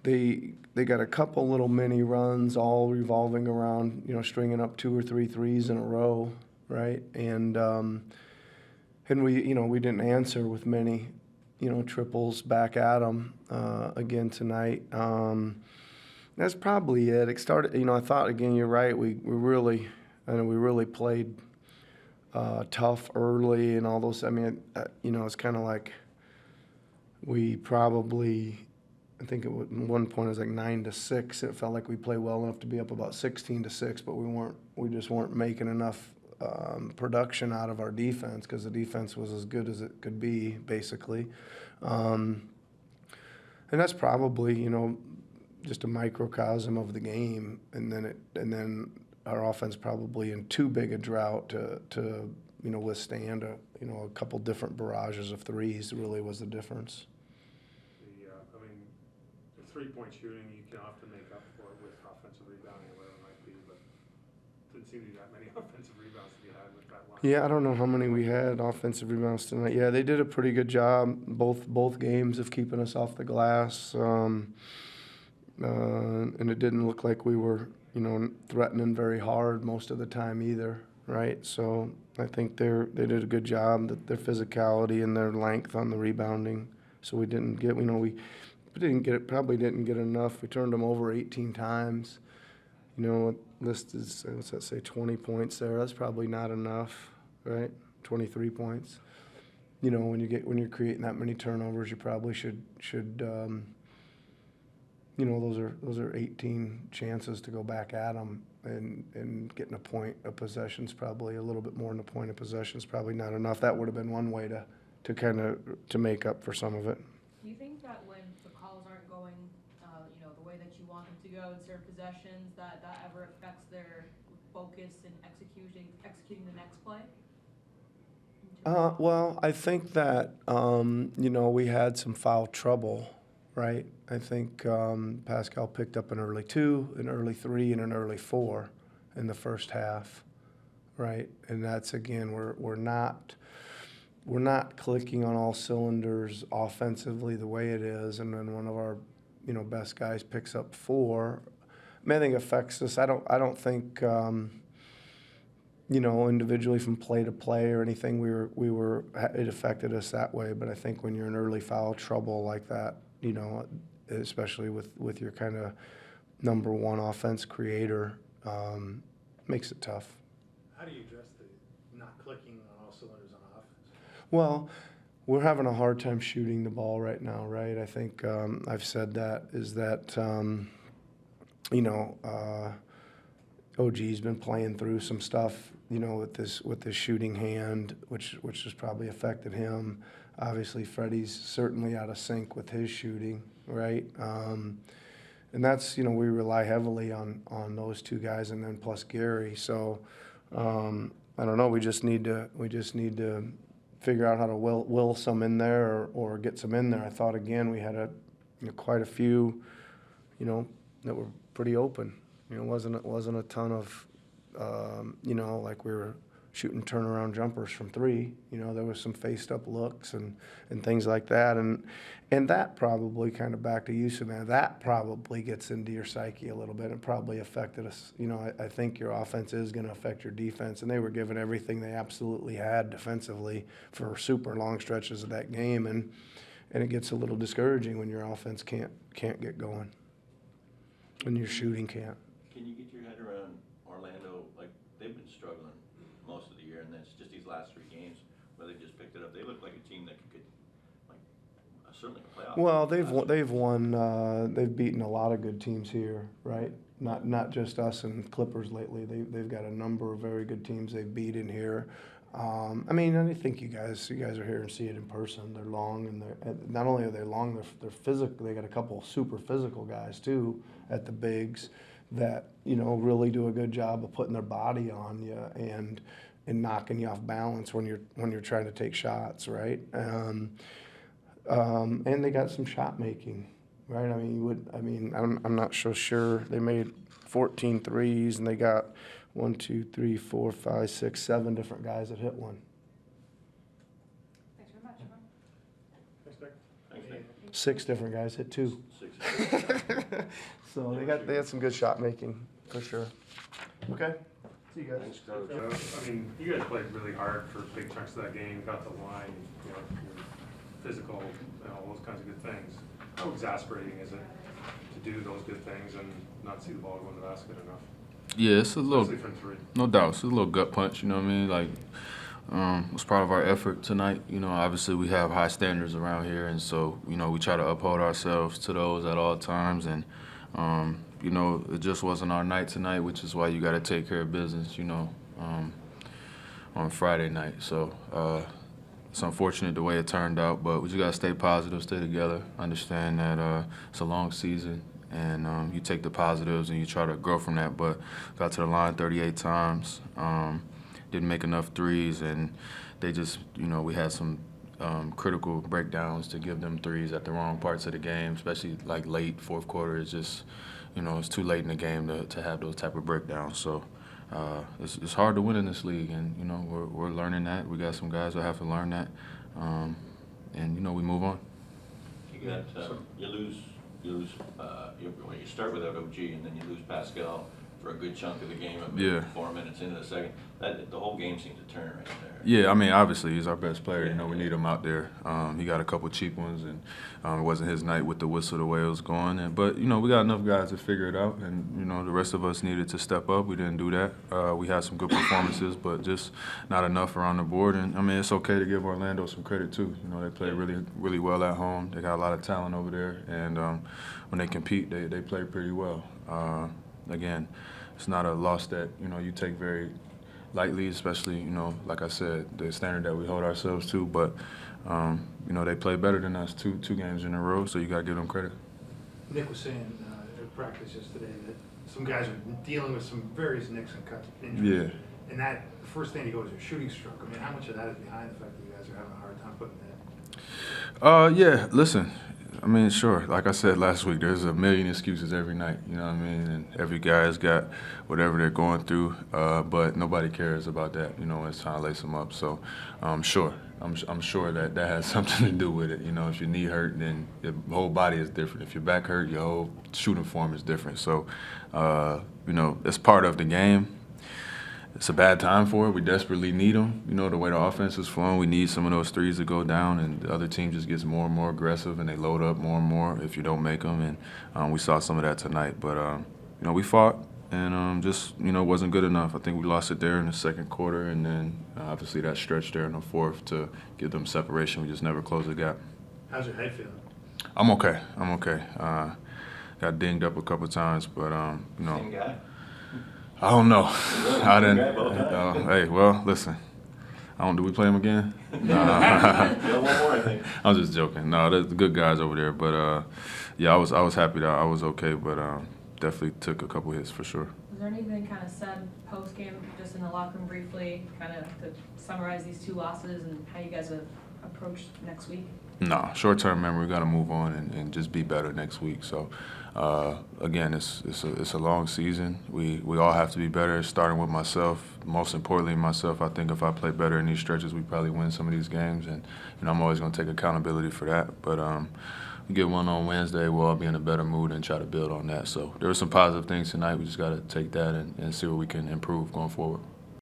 they got a couple little mini runs, all revolving around, stringing up 2 or 3 threes in a row, right? And we didn't answer with many, triples back at them again tonight. That's probably it. It started, I thought, again, you're right. We really played tough early and all those. I mean, it's kind of like we probably, I think at one point it was like 9-6. It felt like we played well enough to be up about 16-6, but we just weren't making enough production out of our defense because the defense was as good as it could be, basically. And that's probably, just a microcosm of the game, and then our offense probably in too big a drought to withstand a couple different barrages of threes really was the difference. The 3-point shooting you can often make up for it with offensive rebounding or whatever it might be, but didn't seem to be that many offensive rebounds to be had with that line. Yeah, I don't know how many we had offensive rebounds tonight. Yeah, they did a pretty good job both games of keeping us off the glass. And it didn't look like we were, threatening very hard most of the time either, right? So I think they did a good job, their physicality and their length on the rebounding. So we didn't get, probably didn't get enough. We turned them over 18 times. List is, what's that say, 20 points there. That's probably not enough, right? 23 points. When you're creating that many turnovers, you probably should those are 18 chances to go back at them, and getting a point of possession's probably a little bit more than a point of possession's probably not enough. That would have been one way to kind of to make up for some of it. Do you think that when the calls aren't going, the way that you want them to go in certain possessions, that ever affects their focus in executing the next play? Well, I think that we had some foul trouble. Right, I think Pascal picked up an early 2, an early 3, and an early 4 in the first half, right? And that's, again, we're not clicking on all cylinders offensively the way it is, and then one of our best guys picks up 4. I mean, I think it affects us. I don't think individually from play to play or anything it affected us that way. But I think when you're in early foul trouble like that, especially with your kind of number one offense creator, makes it tough. How do you address the not clicking on all cylinders on offense? Well, we're having a hard time shooting the ball right now, right? I think I've said that OG's been playing through some stuff, with this shooting hand, which has probably affected him. Obviously, Freddie's certainly out of sync with his shooting, right? And that's, we rely heavily on those two guys, and then plus Gary. So I don't know. We just need to figure out how to will some in there or get some in there. I thought again we had quite a few, that were pretty open. It wasn't a ton of, like we were shooting turnaround jumpers from 3. There was some faced up looks and things like that. And that probably, kind of back to you, Savannah, that probably gets into your psyche a little bit. It probably affected us. I think your offense is going to affect your defense. And they were given everything they absolutely had defensively for super long stretches of that game. And it gets a little discouraging when your offense can't get going and your shooting can't. Can you get your head around Orlando? Like, they've been struggling most of the year, and then it's just these last 3 games where they just picked it up. They look like a team that could get, certainly a playoff. Well, they've won. They've beaten a lot of good teams here, right? Not just us and Clippers lately. They've got a number of very good teams they've beat in here. I think you guys are here and see it in person. They're long, and not only are they long, they're physical. They got a couple super physical guys too at the bigs that really do a good job of putting their body on you and knocking you off balance when you're trying to take shots, right? And they got some shot making, right? I'm not so sure. They made 14 threes, and they got 1, 2, 3, 4, 5, 6, 7 different guys that hit one. Thanks very much. Thanks, Nick. Thanks, Nick. 6 different guys hit 2. 6 So they had some good shot making for sure. Okay. See you guys. Thanks, Coach. I mean, you guys played really hard for big chunks of that game, got the line, you know, you're physical, and all those kinds of good things. How exasperating is it to do those good things and not see the ball go in the basket enough? Yeah, it's a little, Especially from three. no doubt, it's a little gut punch, you know what I mean? Like, it's part of our effort tonight. You know, obviously we have high standards around here, and so, you know, we try to uphold ourselves to those at all times. And, you know, it just wasn't our night tonight, which is why you got to take care of business, you know, on Friday night. So it's unfortunate the way it turned out, but we just got to stay positive, stay together, understand that it's a long season. And you take the positives and you try to grow from that. But got to the line 38 times, didn't make enough threes, and they just, you know, we had some critical breakdowns to give them threes at the wrong parts of the game, especially like late fourth quarter. It's just, you know, it's too late in the game to have those type of breakdowns. So it's hard to win in this league, and, you know, we're learning that. We got some guys that have to learn that, and, you know, we move on. You got, you lose, you start without OG and then you lose Pascal for a good chunk of the game. Yeah. 4 minutes into the second, the whole game seemed to turn right there. Yeah, I mean, obviously he's our best player. You know, we need him out there. He got a couple cheap ones, and it wasn't his night with the whistle the way it was going. But you know, we got enough guys to figure it out, and you know, the rest of us needed to step up. We didn't do that. We had some good performances, but just not enough around the board. And I mean, it's okay to give Orlando some credit too. You know, they play really well at home. They got a lot of talent over there, and when they compete, they play pretty well. Again, it's not a loss that, you know, you take very lightly, especially, you know, like I said, the standard that we hold ourselves to. But, you know, they play better than us two games in a row, so you got to give them credit. Nick was saying at practice yesterday that some guys are dealing with some various nicks and cuts, injuries. Yeah. And that, the first thing to go is your shooting stroke. I mean, how much of that is behind the fact that you guys are having a hard time putting it in? Yeah, listen, I mean, sure. Like I said last week, there's a million excuses every night, you know what I mean? And every guy's got whatever they're going through, but nobody cares about that, you know, when it's time to lace them up. So, sure, I'm sure that has something to do with it. You know, if your knee hurt, then your whole body is different. If your back hurt, your whole shooting form is different. So, you know, it's part of the game. It's a bad time for it. We desperately need them. You know, the way the offense is flowing, we need some of those threes to go down, and the other team just gets more and more aggressive, and they load up more and more if you don't make them. And we saw some of that tonight. But, you know, we fought, and just, you know, wasn't good enough. I think we lost it there in the second quarter, and then obviously that stretch there in the fourth to give them separation. We just never closed the gap. How's your head feeling? I'm okay. Got dinged up a couple times, but, you know. Same guy? I don't know. I didn't. Guy both times. Hey, well, listen. Do we play him again? You got one more, I think. I'm just joking. No, there's the good guys over there. But yeah, I was happy that I was okay, but definitely took a couple hits for sure. Was there anything kind of said post-game, just in the locker room briefly, kind of to summarize these two losses and how you guys have approached next week? No, short-term memory. We got to move on and just be better next week. So, again, it's a long season. We all have to be better, starting with myself. Most importantly, myself. I think if I play better in these stretches, we probably win some of these games. And, you know, I'm always going to take accountability for that. But we get one on Wednesday, we'll all be in a better mood and try to build on that. So there were some positive things tonight. We just got to take that and see where we can improve going forward.